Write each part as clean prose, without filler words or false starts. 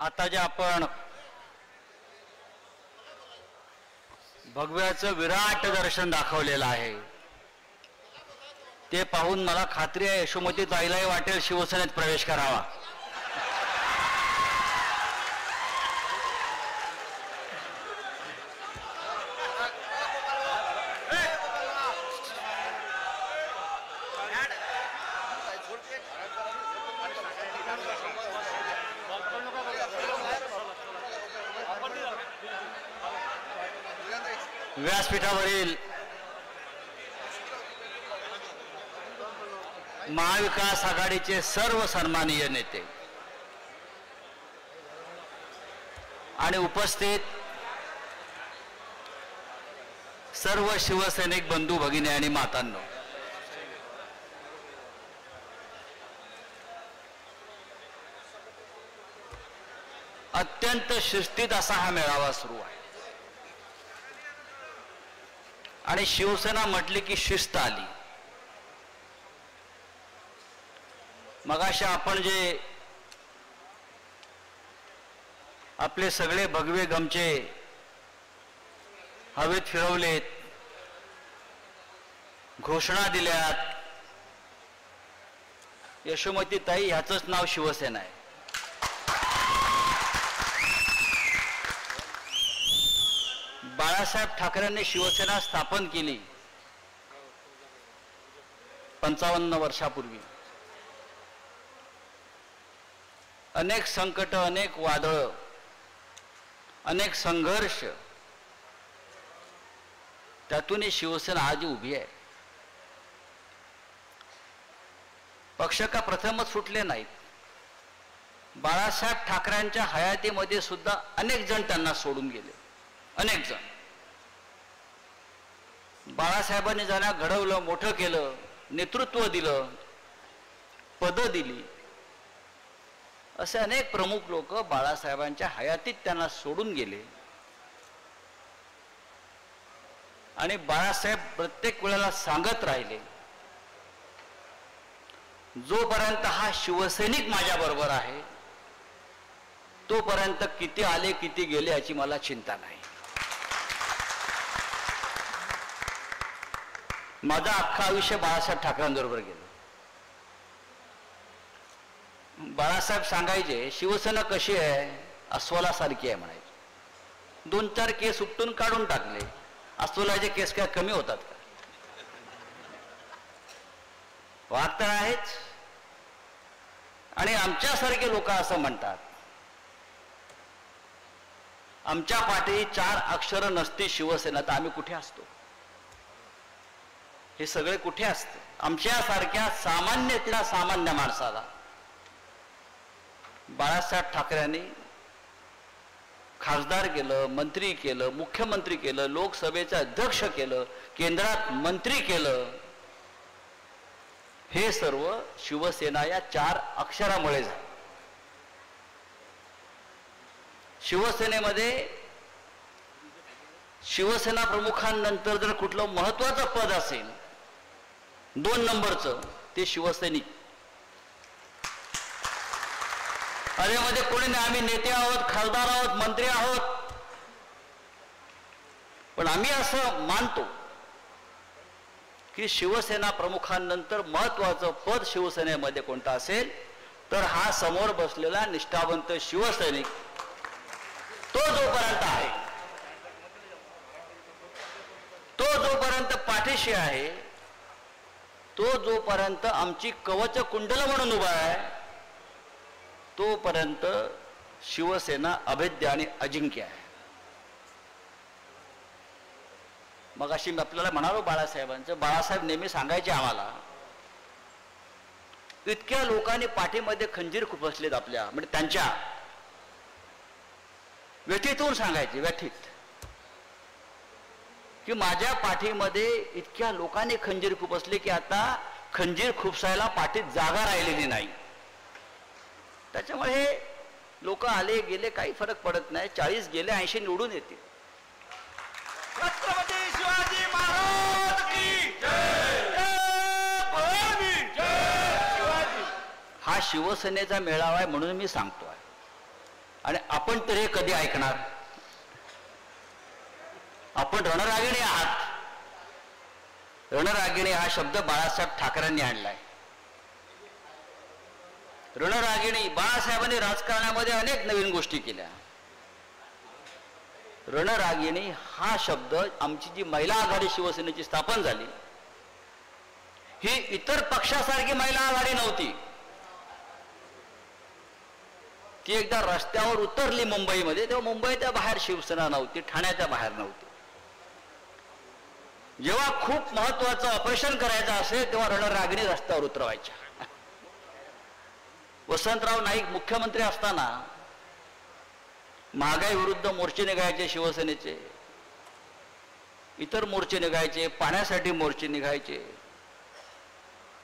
आता जे आपण भगव्याचं विराट दर्शन दाखवलेलं आहे ते पाहून मला खात्री आहे यशोमती ताईलाही वाटेल शिवसेनेत प्रवेश करावा. व्यासपीठावरील महाविकास आघाडीचे सर्व सन्माननीय नेते आणि उपस्थित सर्व शिवसैनिक बंधू भगिनी आणि मातांनो, अत्यंत शिस्तीत असा हा मेळावा सुरू आहे आणि शिवसेना म्हटली की शिस्त आली. मगाशी आपण जे आपले सगळे भगवे गमचे हवेत फिरवलेत, घोषणा दिल्यात, यशोमती ताई ह्याचंच नाव शिवसेना आहे. बाळासाहेब ठाकरेंनी शिवसेना स्थापन केली 55 वर्षापूर्वी. अनेक संकट, अनेक वादळ, अनेक संघर्ष, त्यातून शिवसेना आज उभी आहे. पक्ष का प्रथमच सुटले नाहीत. बाळासाहेब ठाकरेंच्या हयातीमध्ये सुद्धा अनेक जण त्यांना सोडून गेले. अनेक जण. बाळासाहेबांनी ज्यांना घडवलं, मोठं केलं, नेतृत्व दिलं, पदं दिली, असे अनेक प्रमुख लोक बाळासाहेबांच्या हयातीत त्यांना सोडून गेले. आणि बाळासाहेब प्रत्येक वेळेला सांगत राहिले, जोपर्यंत हा शिवसैनिक माझ्या बरोबर आहे तोपर्यंत किती आले किती गेले याची मला चिंता नाही. माझं अख्खं आयुष्य बाळासाहेब ठाकरेंबरोबर गेलं. बाळासाहेब सांगायचे शिवसेना कशी आहे, अस्वलासारखी आहे म्हणायचे. 2-4 केस उपटून काढून टाकले. अस्वलाचे केस काय कमी होतात का? वाघ तर आहेच. आणि आमच्यासारखे लोक असं म्हणतात, आमच्या पाठी 4 अक्षर नसती शिवसेना तर आम्ही कुठे असतो? हे सगळे कुठे असते? आमच्यासारख्या सामान्यातल्या सामान्य माणसाला बाळासाहेब ठाकरेंनी खासदार केलं, मंत्री केलं, मुख्यमंत्री केलं, लोकसभेचे अध्यक्ष केलं, केंद्रात मंत्री केलं. हे सर्व शिवसेना या 4 अक्षरामुळे झाले. शिवसेनेमध्ये शिवसेना प्रमुखांनंतर जर कुठलं महत्वाचं पद असेल 2 नंबरचं, ते शिवसैनिक. अरे मध्ये कोणी नाही, आम्ही नेते आहोत, खासदार आहोत, मंत्री आहोत, पण आम्ही असं मानतो की शिवसेना प्रमुखांनंतर महत्वाचं पद शिवसेनेमध्ये कोणतं असेल तर हा समोर बसलेला निष्ठावंत शिवसैनिक, तो जोपर्यंत आहे, तो जोपर्यंत पाठीशी आहे, तो जोपर्यंत आमची कवच कुंडल म्हणून उभा आहे, तोपर्यंत शिवसेना अभेद्य आणि अजिंक्य आहे. मग अशी मी आपल्याला म्हणालो बाळासाहेबांचं, बाळासाहेब नेहमी सांगायचे आम्हाला, इतक्या लोकांनी पाठीमध्ये खंजीर खुपसलेत आपल्या, म्हणजे त्यांच्या व्यथेतून सांगायचे, व्यथित, की माझ्या पाठीमध्ये इतक्या लोकांनी खंजीर खुपसले की आता खंजीर खुपसायला पाठीत जागा राहिलेली नाही. त्याच्यामुळे हे लोक आले गेले काही फरक पडत नाही. 40 गेले 80 निवडून येतील. छत्रपती शिवाजी महाराज की जय. हा शिवसेनेचा मेळावा आहे म्हणून मी सांगतोय. आणि आपण तर हे कधी ऐकणार? आपण रणरागिणी आहात. रणरागिणी हा शब्द बाळासाहेब ठाकरेंनी आणलाय. रणरागिणी, बाळासाहेबांनी राजकारणामध्ये अनेक नवीन गोष्टी केल्या. रणरागिणी हा शब्द, आमची जी महिला आघाडी शिवसेनेची स्थापन झाली, ही इतर पक्षासारखी महिला आघाडी नव्हती. ती एकदा रस्त्यावर उतरली मुंबईमध्ये, तेव्हा मुंबईच्या बाहेर शिवसेना नव्हती, ठाण्याच्या बाहेर नव्हती. जेव्हा खूप महत्वाचं ऑपरेशन करायचं असेल तेव्हा रणरागिणी रस्त्यावर उतरवायच्या. वसंतराव नाईक मुख्यमंत्री असताना महागाई विरुद्ध मोर्चे निघायचे शिवसेनेचे, इतर मोर्चे निघायचे, पाण्यासाठी मोर्चे निघायचे.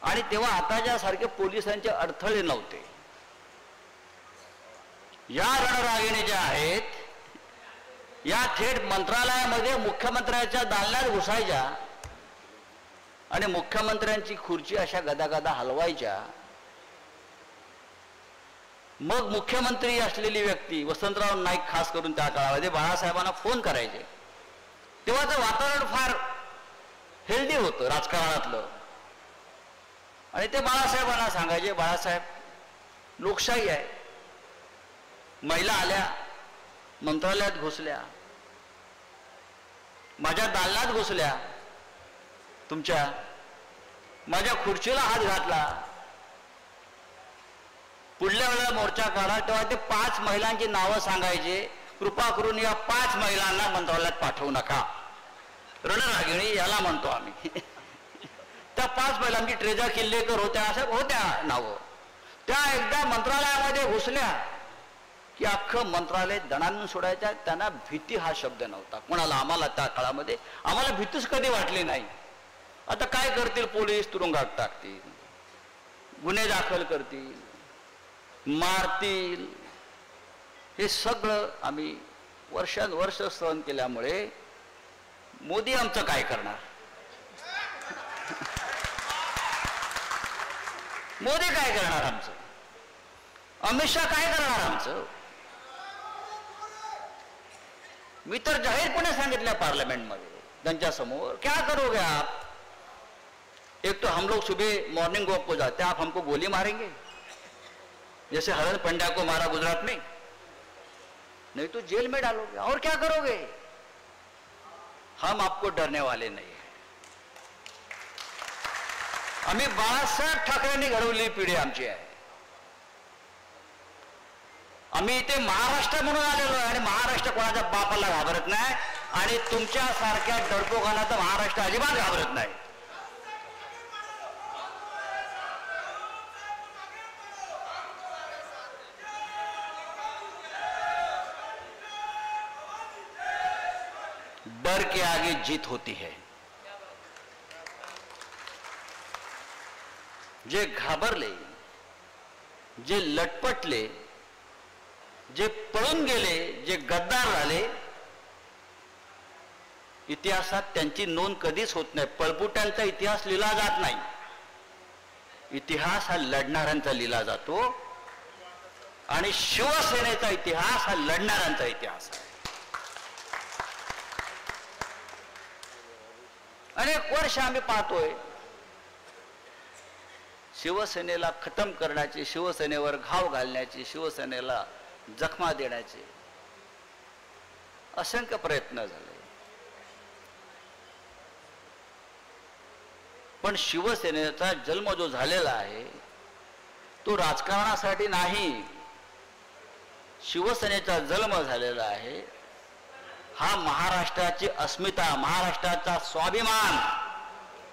आणि तेव्हा आताच्या सारखे पोलिसांचे अडथळे नव्हते. या रणरागिणी ज्या आहेत, या थेट मंत्रालयामध्ये मुख्यमंत्र्यांच्या दालनात घुसायच्या आणि मुख्यमंत्र्यांची खुर्ची अशा गदागदा हलवायच्या. मग मुख्यमंत्री असलेली व्यक्ती, वसंतराव नाईक खास करून त्या काळामध्ये बाळासाहेबांना फोन करायचे. तेव्हाचं वातावरण फार हेल्दी होतं राजकारणातलं. आणि ते बाळासाहेबांना सांगायचे, बाळासाहेब, लोकशाही आहे, महिला आल्या, मंत्रालयात घुसल्या, माझ्या दालनात घुसल्या, तुमच्या माझ्या खुर्चीला हात घातला, पुढल्या वेळेला मोर्चा काढा तेव्हा ते 5 महिलांची नावं सांगायचे, कृपा करून या 5 महिलांना मंत्रालयात पाठवू नका. रणरागिणी याला म्हणतो आम्ही. त्या 5 महिलांची ट्रेजा किल्लेकर होत्या, अशा होत्या नावं. त्या एकदा मंत्रालयामध्ये घुसल्या की अख्खं मंत्रालय दणानून सोडायच्या. त्यांना भीती हा शब्द नव्हता कोणाला. आम्हाला त्या काळामध्ये आम्हाला भीतीच कधी वाटली नाही. आता काय करतील पोलीस? तुरुंगात टाकतील, गुन्हे दाखल करतील, मारतील. हे सगळं आम्ही वर्षानुवर्ष सहन केल्यामुळे मोदी आमचं काय करणार? मोदी काय करणार आमचं? अमित शहा काय करणार आमचं? मी तर जाहीरपणे सांगितलं पार्लमेंटमध्ये त्यांच्या समोर, क्या करोगे आप? एक तो हम लोग सुबह मॉर्निंग वॉक को जाते हैं, आप हमको गोली मारेंगे जैसे हरण पंड्या को मारा गुजरात में? नहीं तो जेल में डालोगे. और क्या करोगे? हम आपको डरने वाले नहीं है. आम्ही बाळासाहेब ठाकरेंनी घडवलेली पिढी आमची आहे. आम्ही इथे महाराष्ट्र म्हणून आलेलो आहे आणि महाराष्ट्र कोणाच्या बापाला घाबरत नाही. आणि तुमच्या सारख्या डरपोकांना तर महाराष्ट्र अजिबात घाबरत नाही. डर के आगे जीत होती है. जे घाबरले, जे लटपटले, जे पळून गेले, जे गद्दार झाले, इतिहासात त्यांची नोंद कधीच होत नाही. पळपुट्यांचा इतिहास लिहिला जात नाही. इतिहास हा लढणाऱ्यांचा लिहिला जातो आणि शिवसेनेचा इतिहास हा लढणाऱ्यांचा इतिहास आहे. अनेक वर्ष आम्ही पाहतोय शिवसेनेला खतम करण्याची, शिवसेनेवर घाव घालण्याची, शिवसेनेला जखमा देण्याचे असंख्य प्रयत्न झाले. पण शिवसेनेचा जन्म जो झालेला आहे तो राजकारणासाठी नाही. शिवसेनेचा जन्म झालेला आहे हा महाराष्ट्राची अस्मिता, महाराष्ट्राचा स्वाभिमान,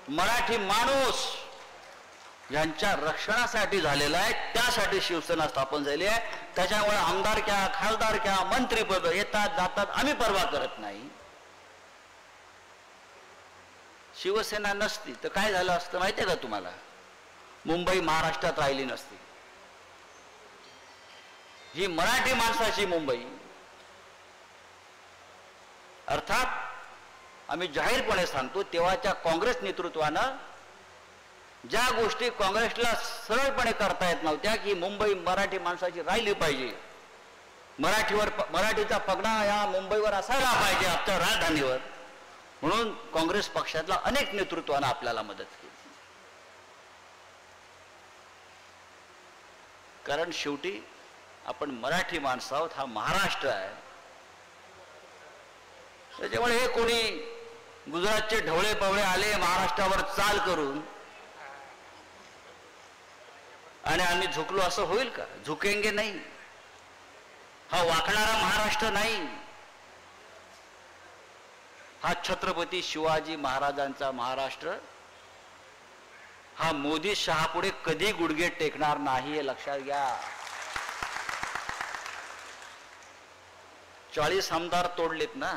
मराठी माणूस यांच्या रक्षणासाठी झालेला आहे. त्यासाठी शिवसेना स्थापन झाली आहे. त्याच्यामुळे आमदारक्या, खासदारक्या, मंत्रीपद येतात जातात, आम्ही परवा करत नाही. शिवसेना नसती तर काय झालं असतं माहितीये का तुम्हाला? मुंबई महाराष्ट्रात राहिली नसती. ही मराठी माणसाची मुंबई. अर्थात आम्ही जाहीरपणे सांगतो, तेव्हाच्या काँग्रेस नेतृत्वानं ज्या गोष्टी काँग्रेसला सरळपणे करता येत नव्हत्या की मुंबई मराठी माणसाची राहिली पाहिजे, मराठीचा पगडा या मुंबईवर असायला पाहिजे, आपल्या राजधानीवर. म्हणून काँग्रेस पक्षातल्या अनेक नेतृत्वानं आपल्याला मदत केली. कारण शेवटी आपण मराठी माणसं आहोत, हा महाराष्ट्र आहे. त्याच्यामुळे हे कोणी गुजरातचे ढवळे पवळे आले महाराष्ट्रावर चाल करून आणि आम्ही झुकलो असं होईल का? झुकेंगे नाही. हा वाकणारा महाराष्ट्र नाही. हा छत्रपती शिवाजी महाराजांचा महाराष्ट्र. हा मोदी शहा पुढे कधी गुडघे टेकणार नाही, हे लक्षात घ्या. 40 आमदार तोडलेत ना.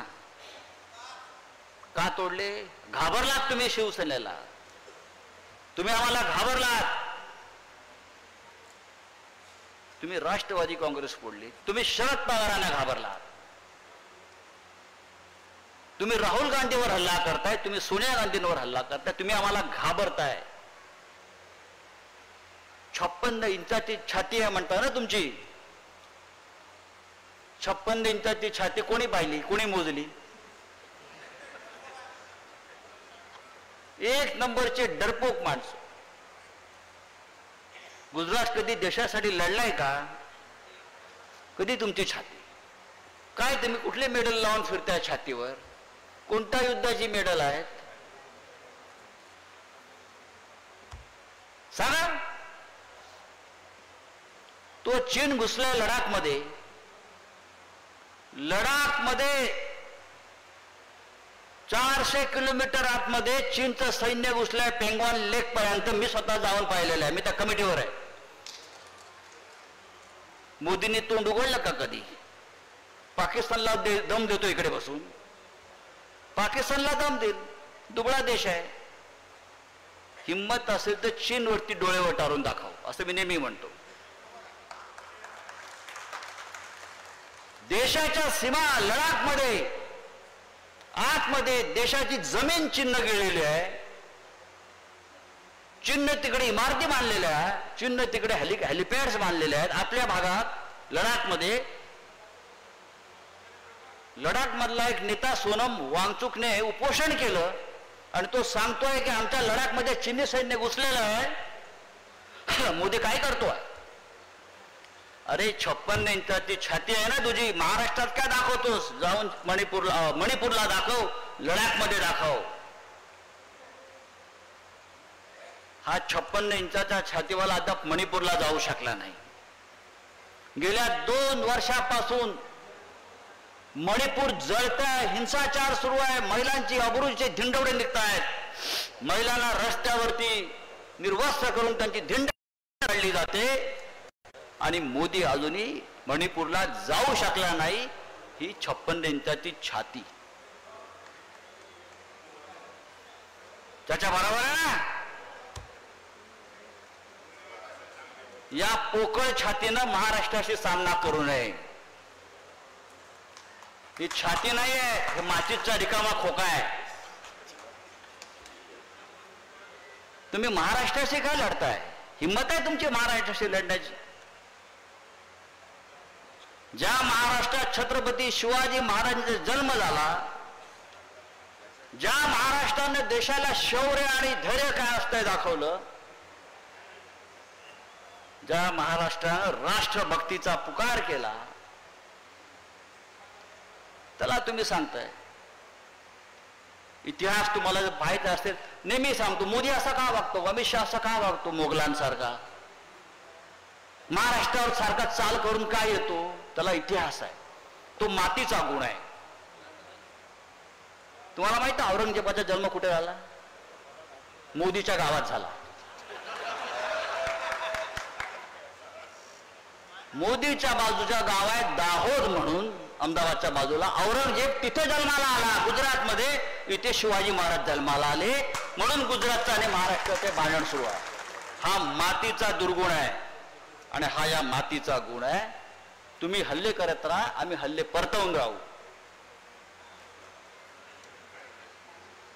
का तोडले? घाबरलात तुम्ही शिवसेनेला. तुम्ही आम्हाला घाबरलात. तुम्ही राष्ट्रवादी काँग्रेस फोडली. तुम्ही शरद पवारांना घाबरलात. तुम्ही राहुल गांधीवर हल्ला करताय, तुम्ही सोनिया गांधींवर हल्ला करताय, तुम्ही आम्हाला घाबरताय. 56 इंचाची छाती आहे म्हणता ना तुमची. 56 इंचाची छाती कोणी पाहिली, कोणी मोजली? एक नंबरचे डरपोक माणसं. गुजरात कधी देशासाठी लढलाय का? कधी तुमची छाती? काय तुम्ही कुठले मेडल लावून फिरताय छातीवर? कोणत्या युद्धाची मेडल आहेत सांगा. तो चीन घुसलाय लडाखमध्ये. लडाखमध्ये 400 किलोमीटर आतमध्ये चीनचं सैन्य घुसलंय पेंगॉन लेक पर्यंत. मी स्वतः जाऊन पाहिलेलं आहे. मी त्या कमिटीवर आहे. मोदींनी तोंड उघडलं का कधी? पाकिस्तानला दम देतो इकडे बसून. पाकिस्तानला दम देईल. दुबळा देश आहे. हिम्मत असेल तर चीनवरती डोळे वटारून दाखव, असं मी नेहमी म्हणतो. देशाच्या सीमा लडाखमध्ये आतमध्ये देशाची जमीन चिन्ह गिळलेली आहे. चिन्ह तिकडे इमारती बांधलेल्या आहेत. चिन्ह तिकडे हेलिपॅड्स बांधलेले आहेत. आपल्या भागात लडाखमध्ये लडाख मधला एक नेता सोनम वांगचुकने उपोषण केलं आणि तो सांगतोय की आमच्या लडाखमध्ये चीनी सैन्य घुसलेलं आहे. मोदी काय करतोय? अरे 56 इंचाची छाती आहे ना तुझी. महाराष्ट्रात काय दाखवतोस? जाऊन मणिपूरला दाखव, लडाखमध्ये दाखव. हा 56 इंचाचा छातीवाला अद्याप मणिपूरला जाऊ शकला नाही. गेल्या 2 वर्षापासून मणिपूर जळतंय. हिंसाचार सुरू आहे. महिलांची अब्रूचे धिंडवडे निघत आहेत. महिलांना रस्त्यावरती निर्वस्त्र करून त्यांची धिंड काढली जाते आणि मोदी अजूनही मणिपूरला जाऊ शकला नाही. ही 56 इंचाची छाती त्याच्या बरोबर आहे ना. या पोकळ छातीनं महाराष्ट्राशी सामना करू नये. ही छाती नाहीये, हे माचीचा रिकामा खोका आहे. तुम्ही महाराष्ट्राशी काय लढताय? हिंमत आहे तुमची महाराष्ट्राशी लढण्याची? ज्या महाराष्ट्रात छत्रपती शिवाजी महाराजांचा जन्म झाला, ज्या महाराष्ट्राने देशाला शौर्य आणि धैर्य काय असतंय दाखवलं, ज्या महाराष्ट्रानं राष्ट्रभक्तीचा पुकार केला, त्याला तुम्ही सांगताय. इतिहास तुम्हाला जर पाहायचा असेल, नेहमी सांगतो मोदी असा का वागतो, अमित शहा असा का वागतो मोगलांसारखा, महाराष्ट्रावर सारखा चाल करून काय येतो? त्याला इतिहास आहे. तो मातीचा गुण आहे. तुम्हाला माहिती आहे औरंगजेबाचा जन्म कुठे झाला? मोदीच्या गावात झाला. मोदीच्या बाजूच्या गाव आहे दाहोद म्हणून, अहमदाबादच्या बाजूला. औरंगजेब तिथे जन्माला आला गुजरातमध्ये. इथे शिवाजी महाराज जन्माला आले. म्हणून गुजरातचं आणि महाराष्ट्राचे भांडण सुरू आहे. हा मातीचा दुर्गुण आहे आणि हा या मातीचा गुण आहे. तुम्ही हल्ले करत राहा, आम्ही हल्ले परतवून राहू.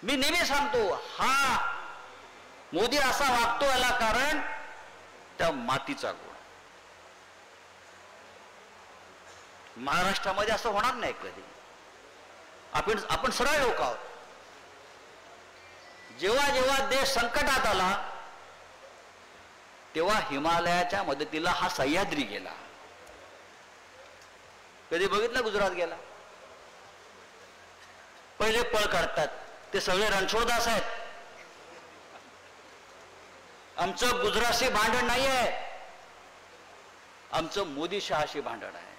मी नेहमी सांगतो, हा मोदी असा वागतो याला कारण त्या मातीचा गुण. महाराष्ट्रामध्ये असं होणार नाही कधी. आपण सरळ लोक आहोत. जेव्हा जेव्हा देश संकटात आला तेव्हा हिमालयाच्या मदतीला हा सह्याद्री गेला. कधी बघितलं गुजरात गेला? पहिले पळ काढतात ते सगळे रणछोडदास आहेत. आमचं गुजरातशी भांडण नाही आहे, आमचं मोदी शहाशी भांडण आहे.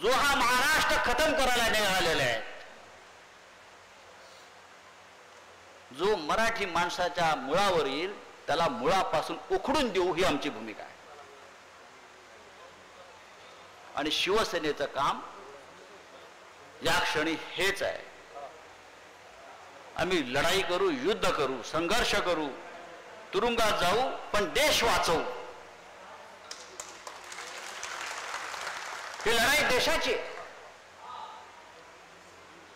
जो हा महाराष्ट्र खतम करायला निघालेला आहे, जो मराठी माणसाच्या मुळावर येईल त्याला मुळापासून उखडून देऊ ही आमची भूमिका आहे. आणि शिवसेनेचं काम या क्षणी हेच आहे. आम्ही लढाई करू, युद्ध करू, संघर्ष करू, तुरुंगात जाऊ, पण देश वाचवू. ही लढाई देशाची.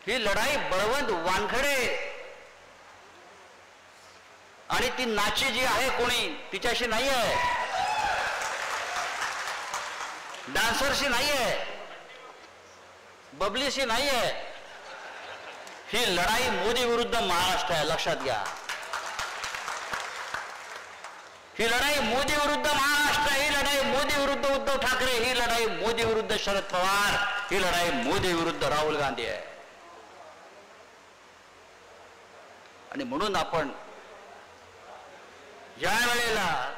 ही लढाई बळवंत वानखडे आणि ती नाची जी आहे कोणी तिच्याशी नाही आहे, डान्सरशी नाही आहे, बबलीशी नाही आहे. ही लढाई मोदी विरुद्ध महाराष्ट्र आहे, लक्षात घ्या. ही लढाई मोदी विरुद्ध महाराष्ट्र, ही लढाई मोदी विरुद्ध उद्धव ठाकरे, ही लढाई मोदी विरुद्ध शरद पवार, ही लढाई मोदी विरुद्ध राहुल गांधी आहे. आणि म्हणून आपण ज्या वेळेला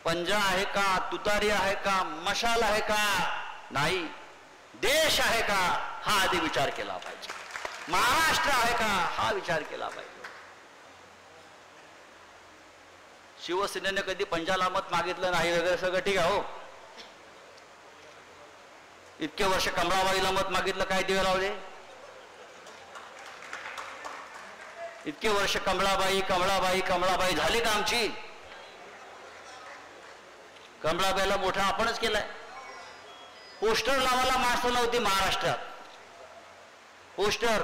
पंजा आहे का, तुतारी आहे का, मशाल आहे का, नाही, देश आहे का हा आधी विचार केला पाहिजे. महाराष्ट्र आहे का हा विचार केला पाहिजे. शिवसेनेने कधी पंजाला मत मागितलं नाही वगैरे सगळं ठीक आहे. हो, इतके वर्ष कमळाबाईला मत मागितलं, काय दिवे लावले? इतके वर्ष कमळाबाई कमळाबाई कमळाबाई झाली का आमची? कमळाबाईला मोठा आपणच केलाय. पोस्टर लावायला माणसं नव्हती महाराष्ट्रात, पोस्टर.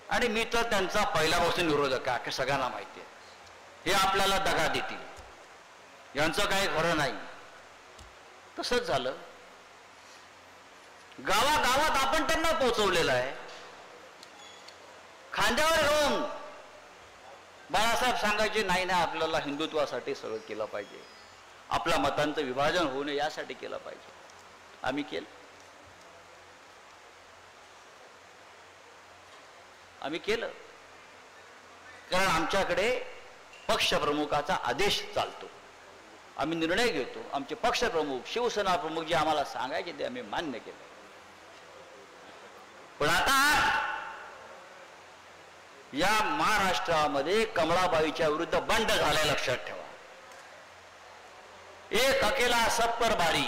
आणि मी तर त्यांचा पहिल्यापासून विरोधक आहे, सगळ्यांना माहिती आहे. हे आपल्याला दगा देतील, यांचं काही खरं नाही. तसंच झालं. गावागावात आपण त्यांना पोहोचवलेलं आहे. खांद्यावर घेऊन बाळासाहेब सांगायचे नाही ना, आपल्याला हिंदुत्वासाठी सगळं केलं पाहिजे, आपल्या मतांचं विभाजन होऊ नये यासाठी केलं पाहिजे. आम्ही केलं. आम्ही केलं कारण आमच्याकडे पक्षप्रमुखाचा आदेश चालतो. आम्ही निर्णय घेतो. आमचे पक्षप्रमुख, शिवसेना प्रमुख जे आम्हाला सांगायचे ते आम्ही मान्य केलं. पण आता या महाराष्ट्रामध्ये कमळाबाईच्या विरुद्ध बंड झालाय, लक्षात ठेवा. एक अकेला सब पर भारी.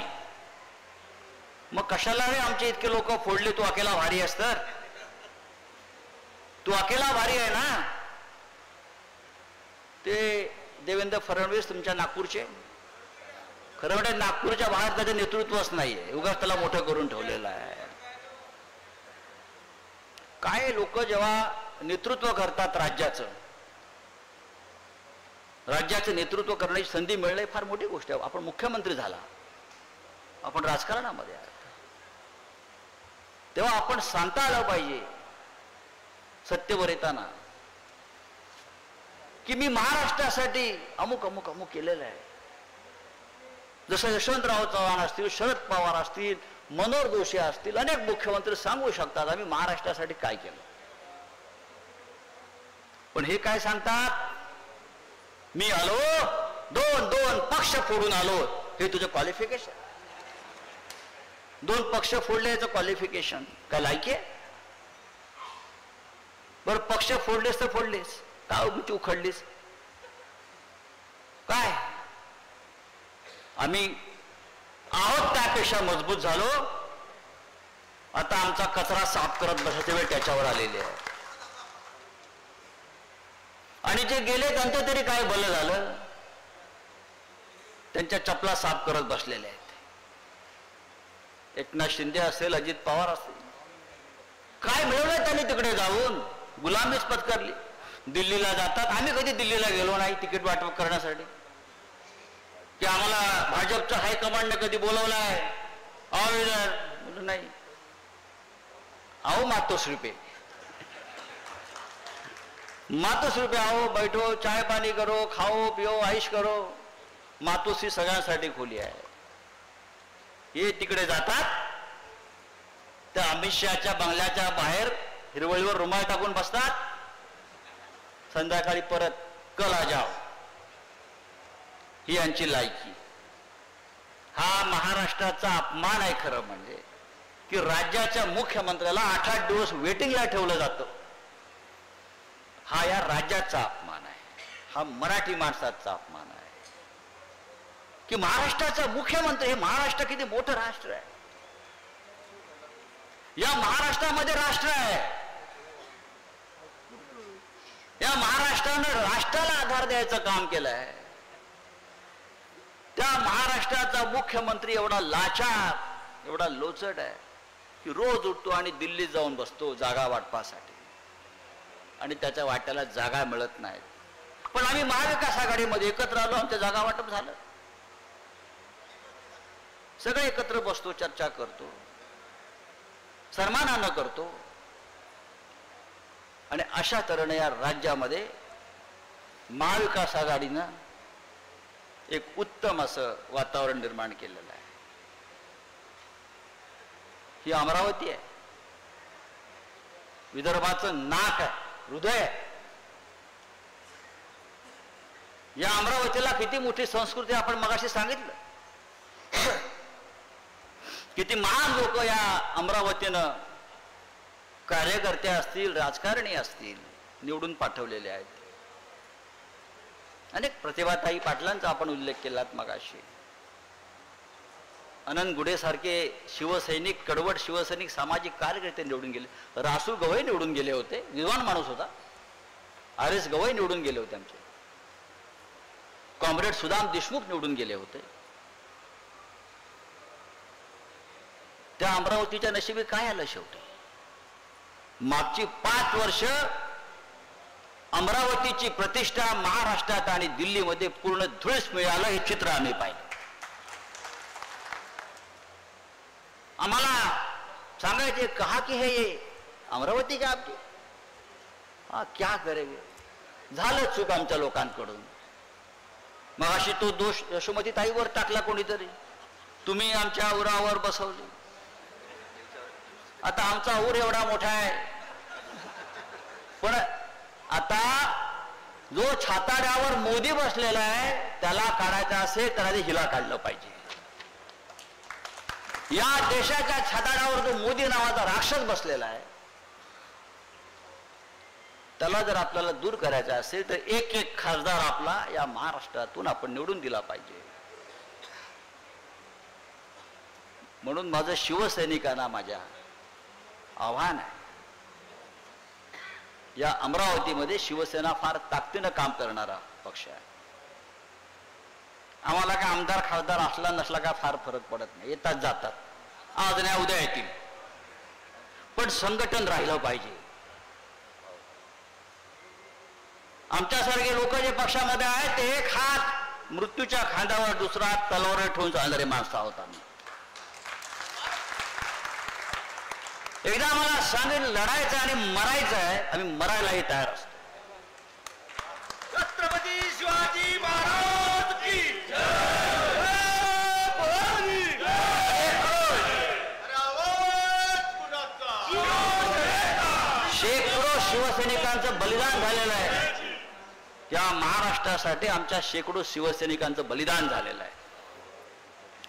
मग कशाला रे आमचे इतके लोक फोडले? तू अकेला भारी आहेस तर? तू अकेला भारी आहे ना? ते देवेंद्र फडणवीस तुमच्या नागपूरचे, खरं म्हणजे नागपूरच्या बाहेर त्याचं नेतृत्वच नाहीये, उगाच त्याला मोठं करून ठेवलेलं आहे. काय लोक जेव्हा नेतृत्व करतात राज्याचं नेतृत्व करण्याची संधी मिळणे फार मोठी गोष्ट आहे. आपण मुख्यमंत्री झाला, आपण राजकारणामध्ये आहात, तेव्हा आपण सांगता आलं पाहिजे सत्यवर येताना की मी महाराष्ट्रासाठी अमुक अमुक अमुक केलेलं आहे. जसं यशवंतराव चव्हाण असतील, शरद पवार असतील, मनोहर जोशी असतील, अनेक मुख्यमंत्री सांगू शकतात आम्ही महाराष्ट्रासाठी काय केलं. पण हे काय सांगतात? मी आलो, दोन पक्ष फोडून आलो. हे तुझं क्वालिफिकेशन? 2 पक्ष फोडले याचं क्वालिफिकेशन काय लायकी आहे? बरं, पक्ष फोडलेस तर फोडलेस, का उभी उखडलीस काय? आम्ही आहोत त्यापेक्षा मजबूत झालो. आता आमचा कचरा साफ करत बसायची वेळ त्याच्यावर आलेली आहे. आणि जे गेले त्यांचं तरी काय भलं झालं? त्यांच्या चपला साफ करत बसलेले आहेत. एकनाथ शिंदे असेल, अजित पवार असेल, काय मिळवलं त्यांनी तिकडे जाऊन? गुलामीच पत्करली. दिल्लीला जातात. आम्ही कधी दिल्लीला गेलो नाही तिकीट वाटप करण्यासाठी. की आम्हाला भाजपचं हायकमांडने कधी बोलवलाय? अहो नाही. आओ मातोश्री पे आओ, बैठो, चाय पाणी करो, खाओ पिओ, आईश करो. मातोश्री सगळ्यांसाठी खुली आहे. हे तिकडे जातात, त्या अमित शहाच्या बंगल्याच्या बाहेर हिरवळीवर रुमाल टाकून बसतात, संध्याकाळी परत कला जाओ. ही यांची लायकी. हा महाराष्ट्राचा अपमान आहे खरं म्हणजे, की राज्याच्या मुख्यमंत्र्याला 8-8 दिवस वेटिंगला ठेवलं जातं. हा या राज्याचा अपमान आहे, हा मराठी माणसाचा अपमान आहे. की महाराष्ट्राचा मुख्यमंत्री, हे महाराष्ट्र किती मोठं राष्ट्र आहे. या महाराष्ट्रामध्ये राष्ट्र आहे. या महाराष्ट्रानं राष्ट्राला आधार द्यायचं काम केलं आहे. त्या महाराष्ट्राचा मुख्यमंत्री एवढा लाचार, एवढा लोचट आहे की रोज उठतो आणि दिल्लीत जाऊन बसतो जागा वाटपासाठी, आणि त्याच्या वाट्याला जागा मिळत नाहीत. पण आम्ही महाविकास आघाडीमध्ये एकत्र आलो, आमच्या जागा वाटप झालं, सगळे एकत्र बसतो, चर्चा करतो, सन्मानानं करतो, आणि अशा तऱ्हेने या राज्यामध्ये महाविकास आघाडीनं एक उत्तम असं वातावरण निर्माण केलेलं आहे. ही अमरावती आहे, विदर्भाचं नाक आहे, हृदय आहे. या अमरावतीला किती मोठी संस्कृती आपण मगाशी सांगितलं. किती महान लोक या अमरावतीनं, कार्यकर्ते असतील, राजकारणी असतील, निवडून पाठवलेले आहेत. अनेक प्रतिभाताई पाटलांचा आपण उल्लेख केलात मगाशी. अनंत गुढे सारखे शिवसैनिक, कडवट शिवसैनिक, सामाजिक कार्यकर्ते निवडून गेले. रासू गवई निवडून गेले होते, विद्वान माणूस होता. RS गवई निवडून गेले होते आमचे. कॉम्रेड सुदाम देशमुख निवडून गेले होते. त्या अमरावतीच्या नशिबी काय आलं शेवटी? मागची 5 वर्ष अमरावतीची प्रतिष्ठा महाराष्ट्रात आणि दिल्लीमध्ये पूर्ण धुळीस मिळालं. हे चित्र आम्ही पाहिलं. आम्हाला सांगायचे कहा की हे अमरावती का आपली, हा क्या करेगे. झालं चूक आमच्या लोकांकडून. मग अशी तो दोष यशोमती ताईवर टाकला कोणीतरी, तुम्ही आमच्या उरावर बसवली. आता आमचा ऊर एवढा मोठा आहे, पण आता जो छाताड्यावर मोदी बसलेला आहे त्याला काढायचा असेल तर आधी हिला काढलं पाहिजे. या देशाच्या छाताड्यावर जो मोदी नावाचा राक्षस बसलेला आहे त्याला जर आपल्याला दूर करायचा असेल तर एक खासदार आपला या महाराष्ट्रातून आपण निवडून दिला पाहिजे. म्हणून माझं शिवसैनिकांना माझ्या आव्हान आहे, या अमरावतीमध्ये शिवसेना फार ताकदीनं काम करणारा पक्ष आहे. आम्हाला काय आमदार खासदार असला नसला काय फार फरक पडत नाही, येतात जातात, आज नाही उद्या येतील, पण संघटन राहिलं पाहिजे. आमच्यासारखे लोक जे पक्षामध्ये आहेत ते एक हात मृत्यूच्या खांद्यावर, दुसरा हात तलवार ठेवून चालणारे माणसं आहोत आम्ही. एकदा आम्हाला सांगेल लढायचं आणि मरायचं आहे, आम्ही मरायलाही तयार असतो. छत्रपती शिवाजी महाराज की शेकडो शिवसैनिकांचं बलिदान झालेलं आहे. या महाराष्ट्रासाठी आमच्या शेकडो शिवसैनिकांचं बलिदान झालेलं आहे.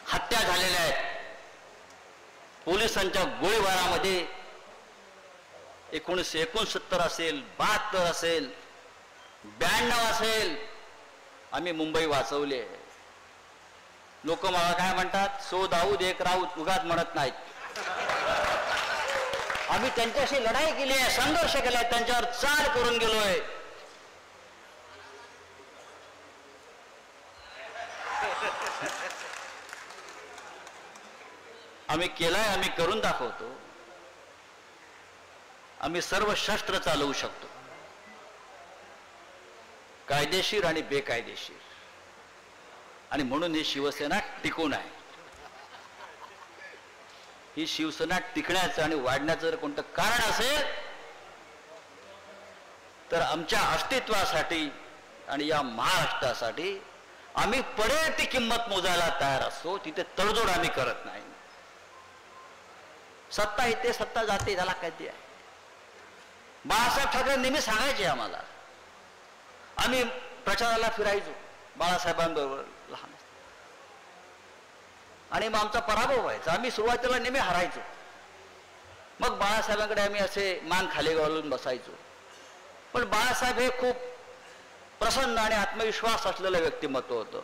हत्या झालेल्या आहेत. पोलिसांच्या गोळीबारामध्ये 1969 असेल, 72 असेल, 92 असेल, आम्ही मुंबई वाचवली. लोक मला काय म्हणतात, सो दाऊद एक राऊत, उगाच म्हणत नाहीत. आम्ही त्यांच्याशी लढाई केली आहे, संघर्ष केलाय, त्यांच्यावर चाल करून गेलोय. आम्ही केलाय, आम्ही करून दाखवतो. आम्ही सर्व शस्त्र चालवू शकतो, कायदेशीर आणि बेकायदेशीर. आणि म्हणून ही शिवसेना टिकून आहे. ही शिवसेना टिकण्याचं आणि वाढण्याचं जर कोणतं कारण असेल तर आमच्या अस्तित्वासाठी आणि या महाराष्ट्रासाठी आम्ही पडेल ती किंमत मोजायला तयार असतो. तिथे तडजोड आम्ही करत नाही. सत्ता येते सत्ता जाते, त्याला काय ते आहे. बाळासाहेब ठाकरे नेहमी सांगायचे आम्हाला, आम्ही प्रचाराला फिरायचो बाळासाहेबांबरोबर लहान असताना, आणि मग आमचा पराभव व्हायचा. आम्ही सुरुवातीला नेहमी हरायचो. मग बाळासाहेबांकडे आम्ही असे मान खाली घालून बसायचो. पण बाळासाहेब हे खूप प्रसन्न आणि आत्मविश्वास असलेलं व्यक्तिमत्व होतं.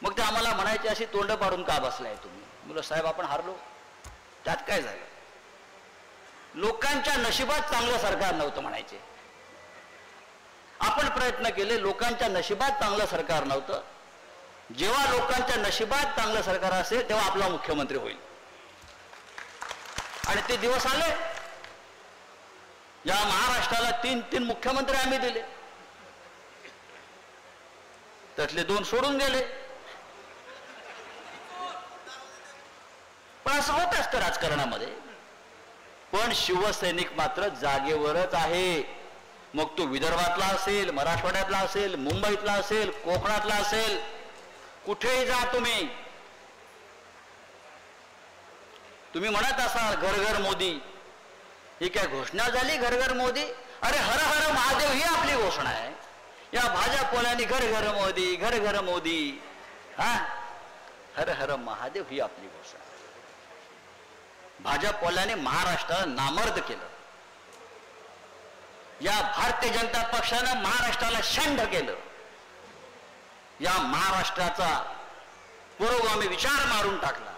मग ते आम्हाला म्हणायचे, अशी तोंड पाडून का बसलाय तुम्ही? मुलं साहेब आपण हारलो, त्यात काय झालं? लोकांच्या नशिबात चांगलं सरकार नव्हतं म्हणायचे. आपण प्रयत्न केले, लोकांच्या नशिबात चांगलं सरकार नव्हतं. जेव्हा लोकांच्या नशिबात चांगलं सरकार असेल तेव्हा आपला मुख्यमंत्री होईल. आणि ते दिवस आले. या महाराष्ट्राला 3 मुख्यमंत्री आम्ही दिले, त्यातले 2 सोडून गेले. पण असं होत असतं राजकारणामध्ये. पण शिवसैनिक मात्र जागेवरच आहे. मग तो विदर्भातला असेल, मराठवाड्यातला असेल, मुंबईतला असेल, कोकणातला असेल, कुठेही जा तुम्ही. तुम्ही म्हणत असाल घर घर मोदी, ही काय घोषणा झाली घर घर मोदी? अरे हर हर महादेव ही आपली घोषणा आहे. या भाजपवाल्यांनी घर घर मोदी, घर घर मोदी. हा, हर हर महादेव ही आपली घोषणा. भाजपवाल्यांनी महाराष्ट्राला नामर्द केलं. या भारतीय जनता पक्षानं महाराष्ट्राला शंड केलं. या महाराष्ट्राचा पुरोगामी विचार मारून टाकला.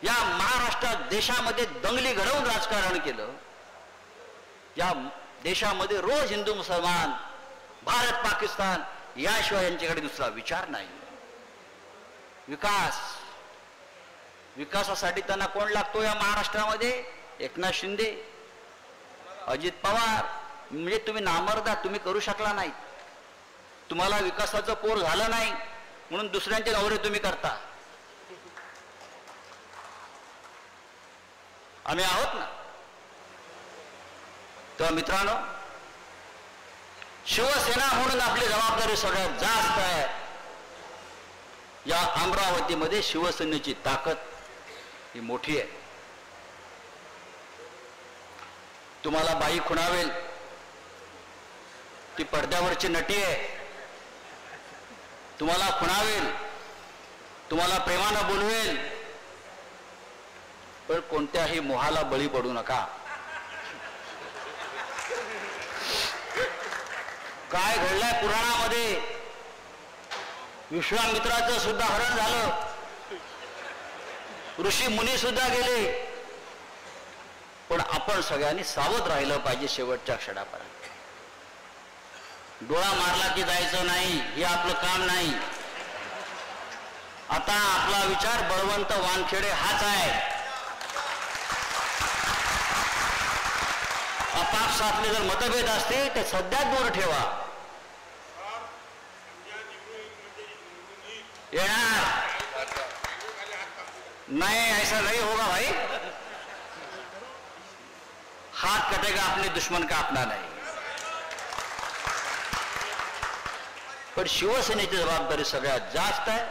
या महाराष्ट्रात देशामध्ये दंगली घडवून राजकारण केलं. या देशामध्ये रोज हिंदू मुसलमान, भारत पाकिस्तान याशिवाय यांच्याकडे दुसरा विचार नाही. विकासासाठी त्यांना कोण लागतो या महाराष्ट्रामध्ये? एकनाथ शिंदे, अजित पवार. म्हणजे तुम्ही नामर्दा, तुम्ही करू शकला नाही. तुम्हाला विकासाचं पोर झालं नाही म्हणून दुसऱ्यांचे नवरे तुम्ही करता. आम्ही आहोत ना. तर मित्रांनो, शिवसेना म्हणून आपली जबाबदारी सगळ्यात जास्त आहे. या अमरावतीमध्ये शिवसेनेची ताकद ही मोठी आहे. तुम्हाला बाई खुणावेल, ती पडद्यावरची नटी आहे. तुम्हाला खुणावेल, तुम्हाला प्रेमानं बोलवेल, पण कोणत्याही मोहाला बळी पडू नका. काय घडलंय पुराणामध्ये? विश्वामित्राचं सुद्धा हरण झालं, ऋषी मुनी सुद्धा गेले. पण आपण सगळ्यांनी सावध राहिलं पाहिजे शेवटच्या क्षणापर्यंत. डोळा मारला की जायचं नाही, हे आपलं काम नाही. आता आपला विचार बळवंत वानखेडे हाच आहे. आपापसातले जर मतभेद असतील ते सध्या दूर ठेवा. येणार नहीं, ऐसा नहीं होगा भाई. हाथ कटेगा अपने दुश्मन का अपना नहीं. पण शिवसेनेची जबाबदारी सगळ्यात जास्त आहे.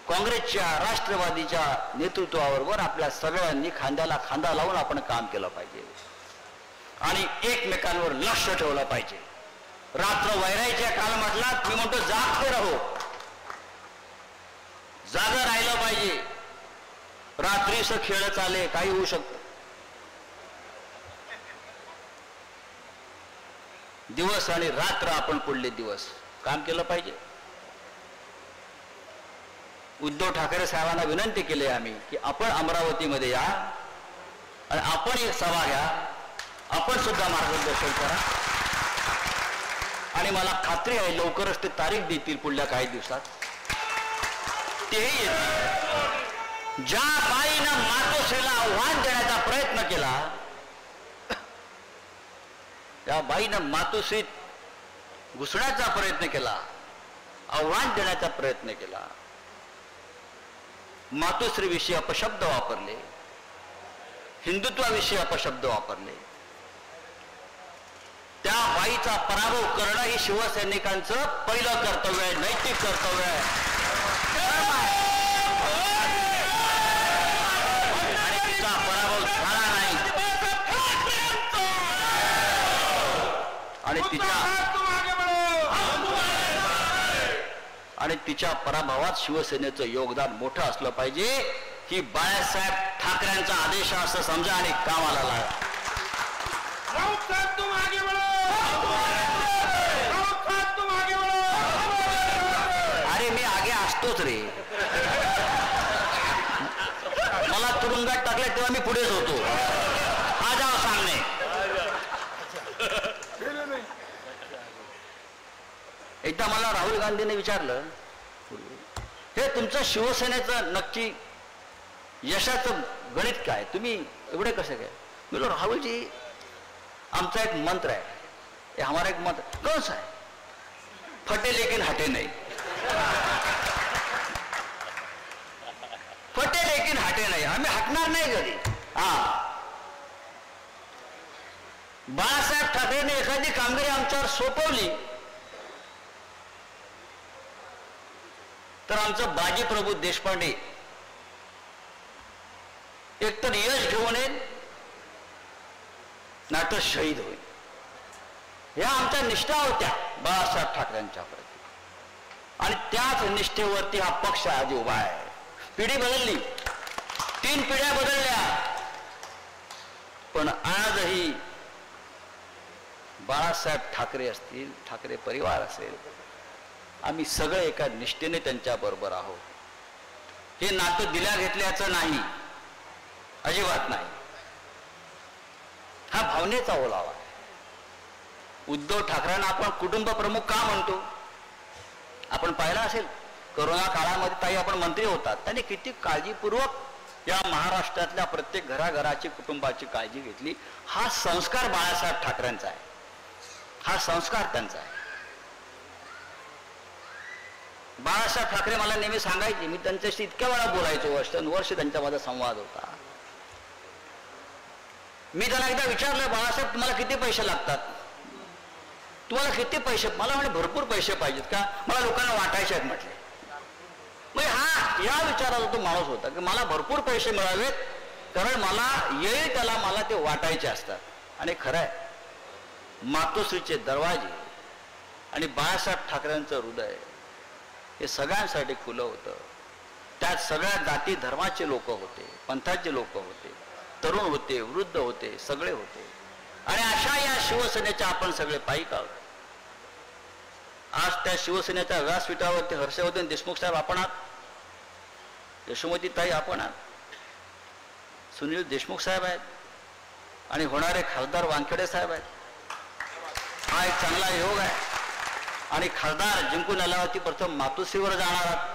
काँग्रेसच्या, राष्ट्रवादीच्या नेतृत्वाबरोबर आपल्या सगळ्यांनी खांद्याला खांदा लावून आपण काम केलं पाहिजे आणि एकमेकांवर लक्ष ठेवलं पाहिजे. रात्र वैरायच्या काल म्हटला, मी म्हणतो जागते राहो, जागा राहिलं पाहिजे. रात्रीचं खेळ चाले, काही होऊ शकतं. दिवस आणि रात्र आपण पुढले दिवस काम केलं पाहिजे. उद्धव ठाकरे साहेबांना विनंती केली आम्ही की आपण अमरावतीमध्ये या आणि आपण एक सभा घ्या, आपण सुद्धा मार्गदर्शन करा. आणि मला खात्री आहे लवकरच ते तारीख देतील पुढल्या काही दिवसात. तेही येतील. ज्या बाईनं मातोश्रीला आव्हान देण्याचा प्रयत्न केला, त्या बाईनं मातोश्रीत घुसण्याचा प्रयत्न केला, आव्हान देण्याचा प्रयत्न केला. मातोश्रीविषयी अपशब्द वापरले, हिंदुत्वाविषयी अपशब्द वापरले. त्या बाईचा पराभव करणं हे शिवसैनिकांचं पहिलं कर्तव्य आहे, नैतिक कर्तव्य आहे. आणि तिचा पराभव झाला नाही. आणि तिच्या पराभवात शिवसेनेचं योगदान मोठं असलं पाहिजे. ही बाळासाहेब ठाकरेंचा आदेश असं समजा आणि कामाला लागा. अरे मी आगे असतोच रे. मला तुरुंगात टाकले तेव्हा मी पुढेच होतो. आ जाओ सामने. एकदा मला राहुल गांधीने विचारलं, हे तुमचं शिवसेनेचं नक्की यशाचं गणित काय, तुम्ही एवढे कसे काय? मी बोललो, राहुल जी, आमचा एक मंत्र है, ये हमारा एक मंत्र. कौन सा है? फटे लेकिन हटे नहीं. फटे लेकिन हटे नाही. आम्ही हटणार नाही कधी. बाळासाहेब ठाकरेंनी एखादी कामगिरी आमच्यावर सोपवली तर आमचं बाजी प्रभू देशपांडे एकतर यश घेऊन येईल नाहीतर शहीद होईल. ह्या आमच्या निष्ठा होत्या बाळासाहेब ठाकरेंच्या प्रती. आणि त्याच निष्ठेवरती हा पक्ष आज उभा आहे. पिढी बदलली, 3 पिढ्या बदलल्या, पण आजही बाळासाहेब ठाकरे असतील, ठाकरे परिवार असेल, आम्ही सगळे एका निष्ठेने त्यांच्या बरोबर आहोत. हे नातं दिल्या घेतल्याचं नाही, अजिबात नाही. हा भावनेचा ओलावा आहे. उद्धव ठाकरेंना आपण कुटुंब प्रमुख का म्हणतो? आपण पाहिलं असेल, कोरोना काळामध्ये ताई आपण मंत्री होतात, त्यांनी किती काळजीपूर्वक या महाराष्ट्रातल्या प्रत्येक घराघराची कुटुंबाची काळजी घेतली. हा संस्कार बाळासाहेब ठाकरेंचा आहे. हा संस्कार त्यांचा आहे. बाळासाहेब ठाकरे मला नेहमी सांगायचे, मी त्यांच्याशी इतक्या वेळा बोलायचो, वर्ष त्यांच्या माझा संवाद होता. मी त्यांना एकदा विचारलं, बाळासाहेब तुम्हाला किती पैसे लागतात? तुम्हाला किती पैसे? मला म्हणे भरपूर पैसे पाहिजेत का? मला लोकांना वाटायचे आहेत म्हटले. मग हा या विचाराचा तो माणूस होता की मला भरपूर पैसे मिळावेत, कारण मला येईल त्याला मला ते वाटायचे असतात. आणि खरं आहे, मातोश्रीचे दरवाजे आणि बाळासाहेब ठाकरेंचं हृदय हे सगळ्यांसाठी खुलं होतं. त्यात सगळ्या जाती धर्माचे लोक होते, पंथाचे लोक होते, तरुण होते, वृद्ध होते, सगळे होते. आणि अशा या शिवसेनेच्या आपण सगळे पाईक आहोत. आज त्या शिवसेनेच्या व्यासपीठावरती हर्षवर्धन देशमुख साहेब आपण आहात, यशोमती ताई आपण आहात, सुनील देशमुख साहेब आहेत, आणि होणारे खासदार वानखेडे साहेब आहेत. हा एक चांगला योग आहे. आणि खासदार जिंकून आल्यावरती प्रथम मातोश्रीवर जाणार आहात.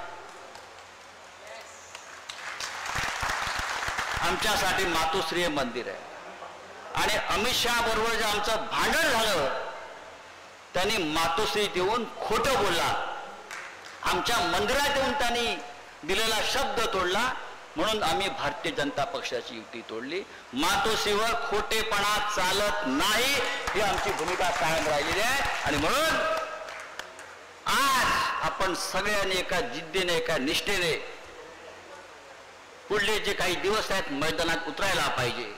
आमच्यासाठी मातोश्री हे मंदिर आहे. आणि अमित शहा बरोबर जे आमचं भांडण झालं, त्यांनी मातोश्रीत येऊन खोटं बोलला, आमच्या मंदिरात येऊन त्यांनी दिलेला शब्द तोडला, म्हणून आम्ही भारतीय जनता पक्षाची युती तोडली. मातोश्रीवर खोटेपणा चालत नाही, ही आमची भूमिका कायम राहिलेली आहे. आणि म्हणून आज आपण सगळ्यांनी एका जिद्दीने, एका निष्ठेने पुढले जे काही दिवस आहेत मैदानात उतरायला पाहिजे.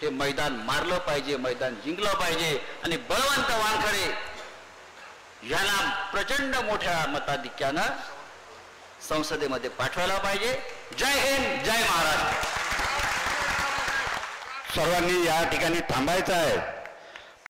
हे मैदान मारलं पाहिजे, मैदान जिंकलं पाहिजे. आणि बळवंत वानखडे यांना प्रचंड मोठ्या मताधिक्यानं संसदेमध्ये पाठवायला पाहिजे. जय हिंद, जय महाराष्ट्र. सर्वांनी या ठिकाणी थांबायचं आहे.